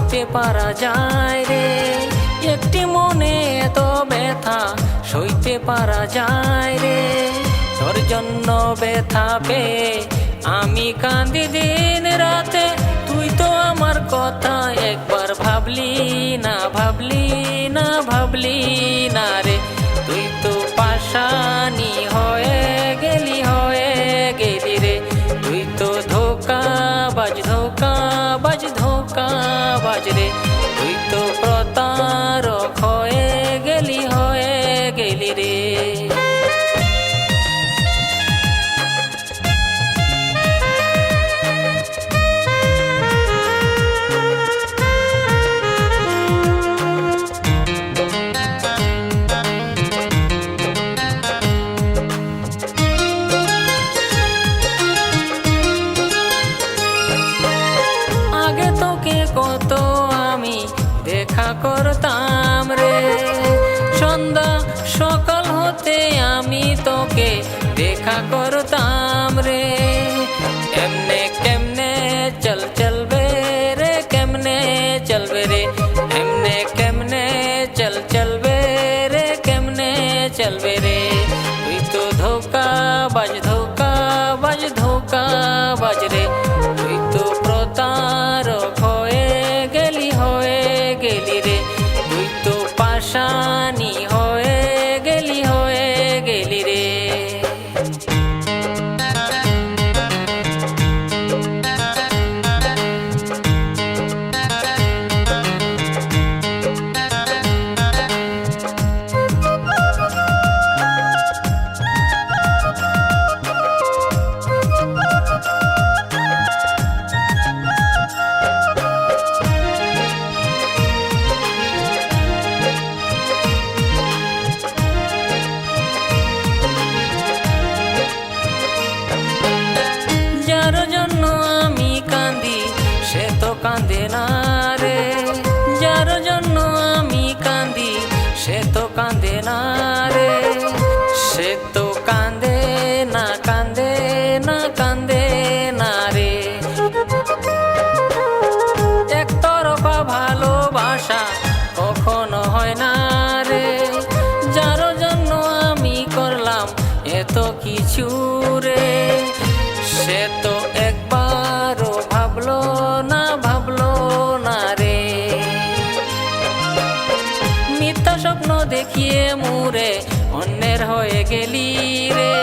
সইতে পারা যায় রে, একটি মনে এত ব্যথা সইতে পারা যায় রে। তোর জন্য ব্যথা পেয়ে আমি কাঁদি দিন রাতে, তুই তো আমার কথা একবার ভাবলি না, ভাবলি না, ভাবলি না রে। তুই তো পাশানি হয়ে গেলি রে, তুই তো ধোঁকাবাজ ধোঁকাবাজ ধোঁকাবাজ রে। তুই তো প্রতারক হয়ে গেলি রে। কত আমি দেখা করতাম রে, সন্ধ্যা সকাল হতে আমি তোকে দেখা করতাম রে। এমনে কেমনে চলবে রে, কেমনে চলবে রে, এমনে কেমনে চলবে রে, কেমনে চলবে রে। তুই তো ধোঁকাবাজ ধোঁকাবাজ ধোঁকাবাজ রে, তুই তো প্রতারক হয়ে গেলি রে। তুই তো পাশানি হয়ে গেলি রে। যার জন্য আমি কাঁদি সে তো কাঁদে না রে, যার জন্য আমি কাঁদি সে তো কাঁদে না রে। সে তো কাঁদে না, কাঁদে না, কাঁদে না রে। একতরফা ভালোবাসা কখনো হয় না রে, যার জন্য আমি করলাম এত কিছু রে। সে তো একবারও ভাবলো না রে। মিথ্যা স্বপ্ন দেখিয়ে মুরে অন্যের হয়ে গেলি রে।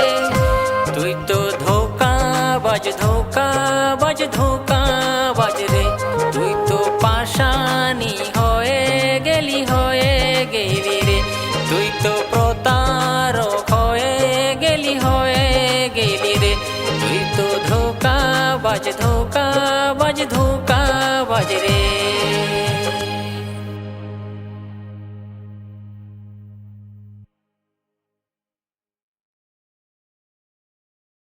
তুই তো ধোঁকাবাজ ধোঁকাবাজ ধোঁকাবাজ রে, তুই তো পাশানি হয়ে গেলি রে। তুই তো প্রতারক হয়ে গেলি রে। তুই তো ধোঁকাবাজ ধোঁকাবাজ ধোঁকাবাজ রে।